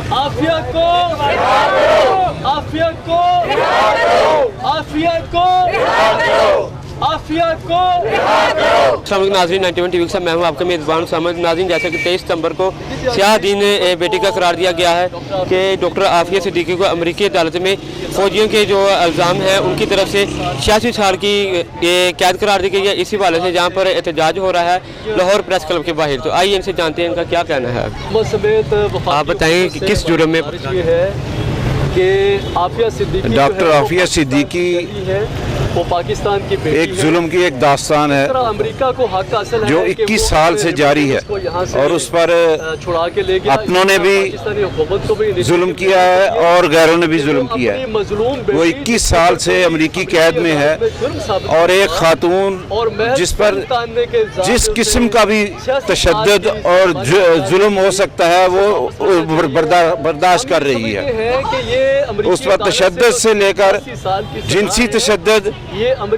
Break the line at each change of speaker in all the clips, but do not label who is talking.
आफियत को, आफियत को, आफियत को, आफियत को।
नाज़रीन 91 टीवी से मैं हूं आपका मेज़बान सामद। नाज़रीन, जैसे कि 23 सितंबर को स्याह दीन बेटी का करार दिया गया है कि डॉक्टर आफिया सिद्दीकी को अमरीकी अदालत में फ़ौजियों के जो इल्ज़ाम हैं उनकी तरफ से 86 साल की कैद करार दी गई है। इसी वाले से जहाँ पर एहतजाज हो रहा है लाहौर प्रेस क्लब के बाहर। तो आइए इनसे जानते हैं इनका क्या कहना है। आप बताएं कि किस जुर्म में
डॉक्टर आफिया सिद्दीकी
वो पाकिस्तान की
एक जुल्म की एक दास्तान है
अमेरिका को हक हासिल है
जो 21 साल से जारी है और उस पर
छुड़ा के ले गया।
अपनों ने भी जुल्म किया है और गैरों ने भी जुल्म किया है। वो 21 साल से अमेरिकी कैद में है और एक खातून जिस पर जिस किस्म का भी तशद्दुद और जुल्म हो सकता है वो बर्दाश्त कर रही है। उस पर तशद्दुद से लेकर जिनसी तशद्दुद,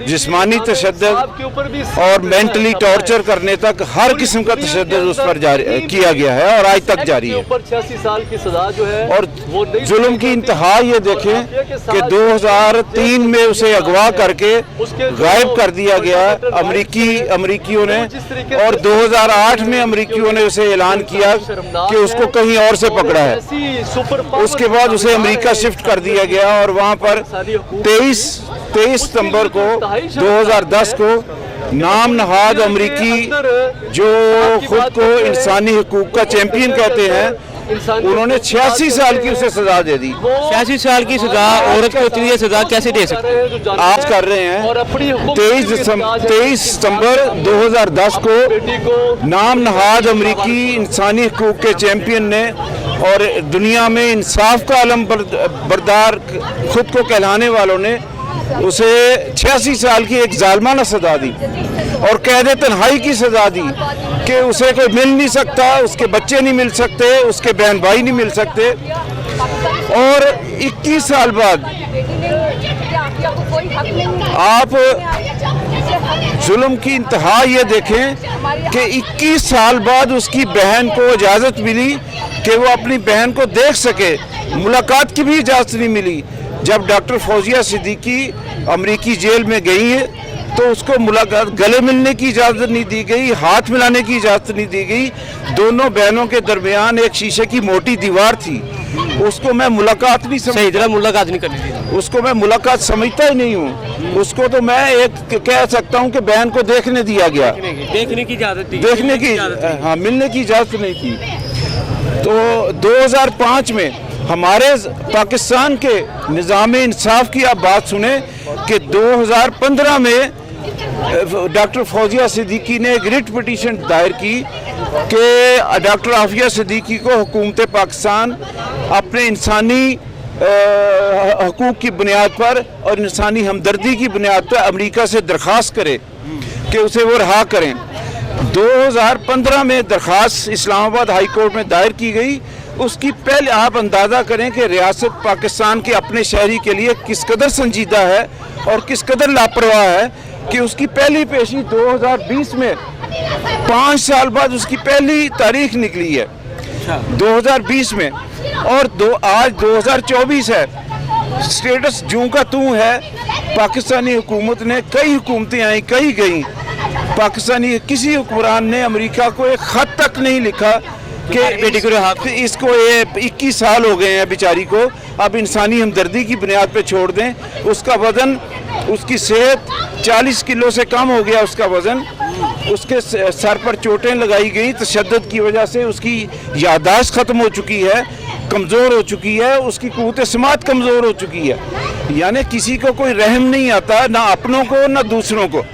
जिस्मानी तशद्दुद और मेंटली टॉर्चर करने तक हर किस्म का तशद्दुद उस पर किया गया है और आज तक जारी है।
86 साल की सजा जो है
और जुल्म की इंतहा ये देखें कि 2003 में उसे अगवा करके गायब कर दिया गया अमरीकियों ने और 2008 में अमरीकियों ने उसे ऐलान किया कि उसको कहीं और से पकड़ा है। उसके बाद उसे अमेरिका शिफ्ट कर दिया गया और वहाँ पर 23 सितंबर को 2010 को नाम नहाद अमरीकी जो खुद को इंसानी हुकूक का चैंपियन कहते हैं, उन्होंने 86 साल की उसे सजा दे दी।
86 साल की सजा औरत को इतनी सजा कैसे दे सकते हैं?
आज कर रहे हैं 23 सितंबर 2010 को नाम नहाद अमरीकी इंसानी हुकूक के चैंपियन ने और दुनिया में इंसाफ का अलम बरदार खुद को कहलाने वालों ने उसे 86 साल की एक जालमाना सजा दी और कैद तन्हाई की सजा दी कि उसे कोई मिल नहीं सकता, उसके बच्चे नहीं मिल सकते, उसके बहन भाई नहीं मिल सकते। और 21 साल बाद आप जुल्म की इंतहा ये देखें कि 21 साल बाद उसकी बहन को इजाज़त मिली कि वो अपनी बहन को देख सके, मुलाकात की भी इजाज़त नहीं मिली। जब डॉक्टर फौजिया सिद्दीकी अमरीकी जेल में गई है तो उसको मुलाकात, गले मिलने की इजाज़त नहीं दी गई, हाथ मिलाने की इजाज़त नहीं दी गई। दोनों बहनों के दरमियान एक शीशे की मोटी दीवार थी, उसको मैं मुलाकात नहीं समझता,
मुलाकात नहीं करनी थी,
उसको मैं मुलाकात समझता ही नहीं हूँ। उसको तो मैं एक कह सकता हूँ कि बहन को देखने दिया गया,
देखने की इजाज़त थी,
देखने की, हाँ, मिलने की इजाज़त नहीं थी। तो 2005 में हमारे पाकिस्तान के निज़ाम इंसाफ की आप बात सुने कि 2015 में डॉक्टर फौजिया सिद्दीकी ने एक रिट पिटीशन दायर की कि डॉक्टर आफिया सिद्दीकी को हुकूमत पाकिस्तान अपने इंसानी हकूक़ की बुनियाद पर और इंसानी हमदर्दी की बुनियाद पर अमेरिका से दरख्वास्त करे कि उसे वो रहा करें। 2015 में दरख्वास्त इस्लामाबाद हाई कोर्ट में दायर की गई। उसकी पहले आप अंदाज़ा करें कि रियासत पाकिस्तान के अपने शहरी के लिए किस कदर संजीदा है और किस कदर लापरवाह है कि उसकी पहली पेशी 2020 में 5 साल बाद उसकी पहली तारीख निकली है 2020 में और आज 2024 है। स्टेटस जूं का तूं है। पाकिस्तानी हुकूमत ने, कई हुकूमतें आई कई गई, पाकिस्तानी किसी हुक्मरान ने अमेरिका को एक ख़त तक नहीं लिखा कि बेटी को इसको ये 21 साल हो गए हैं बेचारी को, अब इंसानी हमदर्दी की बुनियाद पे छोड़ दें। उसका वज़न, उसकी सेहत 40 किलो से कम हो गया उसका वज़न, उसके सर पर चोटें लगाई गई तशद्दुद की वजह से, उसकी याददाश्त ख़त्म हो चुकी है, कमज़ोर हो चुकी है, उसकी क़ुव्वत समात कमज़ोर हो चुकी है। यानी किसी को कोई रहम नहीं आता, ना अपनों को ना दूसरों को।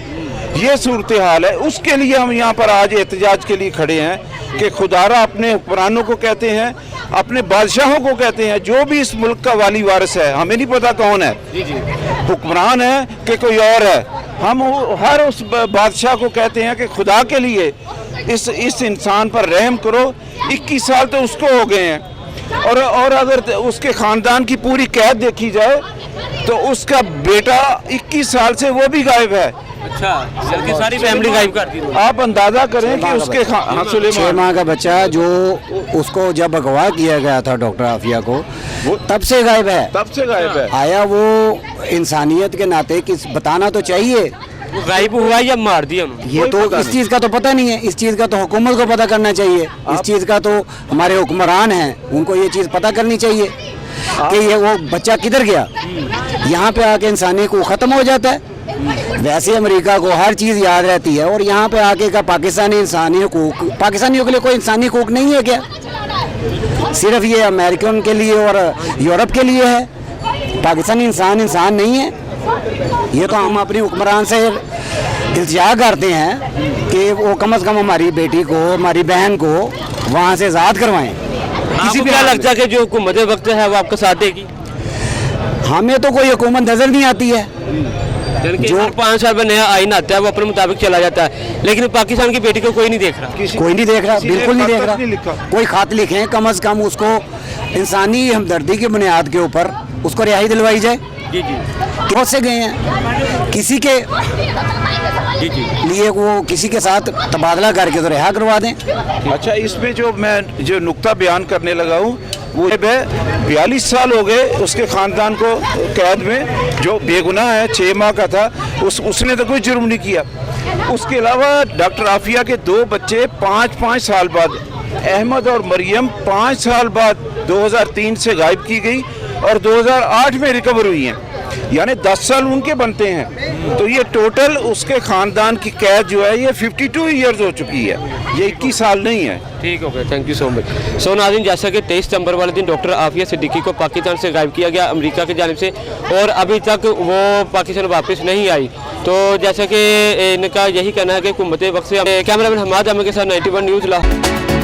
ये सूरत हाल है। उसके लिए हम यहाँ पर आज एहतजाज के लिए खड़े हैं कि खुदारा अपने हुक्मरानों को कहते हैं, अपने बादशाहों को कहते हैं, जो भी इस मुल्क का वाली वारिस है, हमें नहीं पता कौन है, हुक्मरान है कि कोई और है, हम हर उस बादशाह को कहते हैं कि खुदा के लिए इस इंसान पर रहम करो। 21 साल तो उसको हो गए हैं और अगर उसके ख़ानदान की पूरी कैद देखी जाए तो उसका बेटा 21 साल से वो भी गायब है।
अच्छा, जबकि सारी फैमिली गायब कर दी।
आप अंदाजा करें कि उसके हाँ
6
सुलेमान
माह का बच्चा जो उसको जब अगवा किया गया था डॉक्टर आफिया को, वो तब से गायब है।
तब से गायब है।
आया वो इंसानियत के नाते किस बताना तो चाहिए।
वो गायब हुआ या मार दिया उन्होंने?
ये तो
पता
इस
नहीं।
चीज़ का तो पता नहीं है, इस चीज़ का तो हुकूमत को पता करना चाहिए। इस चीज़ का तो हमारे हुक्मरान हैं, उनको ये चीज़ पता करनी चाहिए कि ये वो बच्चा किधर गया। यहाँ पे आके इंसानी को ख़त्म हो जाता है। वैसे अमेरिका को हर चीज़ याद रहती है और यहाँ पे आके का पाकिस्तानी इंसानी हकूक, पाकिस्तानियों के लिए कोई इंसानी हकूक नहीं है क्या? सिर्फ ये अमेरिकन के लिए और यूरोप के लिए है। पाकिस्तानी इंसान नहीं है। ये तो हम अपने हुक्मरान से इल्तिजा करते हैं कि वो कम से कम हमारी बेटी को, हमारी बहन को वहाँ से आज़ाद करवाएं।
किसी भी क्या लगता है कि जो हुकूमत वक्त है वो आपका साथ देगी?
हमें तो कोई हुकूमत नज़र नहीं आती है।
जो 5 साल में नया आइन आता है वो अपने मुताबिक चला जाता है, लेकिन पाकिस्तान की बेटी को कोई नहीं देख रहा।
कोई नहीं देख रहा,
किसी ने
बिल्कुल नहीं
खत
देख
तक
रहा।
नहीं लिखा।
कोई खत लिखे कम से कम उसको इंसानी हमदर्दी की बुनियाद के ऊपर उसको रिहाई दिलवाई जाए।
जी जी
बहुत से गए हैं, किसी के
जी जी।
लिए वो किसी के साथ तबादला करके तो रिहा करवा दें।
अच्छा, इसमें जो मैं जो नुक्ता बयान करने लगा हूँ वो 42 साल हो गए उसके ख़ानदान को कैद में, जो बेगुनाह है, 6 माह का था, उसने तो कोई जुर्म नहीं किया। उसके अलावा डॉक्टर आफिया के 2 बच्चे 5-5 साल बाद, अहमद और मरियम 5 साल बाद 2003 से गायब की गई और 2008 में रिकवर हुई हैं, यानी 10 साल उनके बनते हैं। तो ये टोटल उसके ख़ानदान की कैद जो है ये 52 ईयर्स हो चुकी है, ये 21 साल नहीं है।
ठीक हो गया, थैंक यू सो मच। सो नाज़रीन, जैसा कि 23 सितंबर वाले दिन डॉक्टर आफिया सिद्दीकी को पाकिस्तान से गायब किया गया अमेरिका की जानिब से और अभी तक वो पाकिस्तान वापस नहीं आई। तो जैसा कि इनका यही कहना है कि हुकूमत वक्त से। कैमरामैन हमाद अहमद के साथ 91 न्यूज़ लाहौर।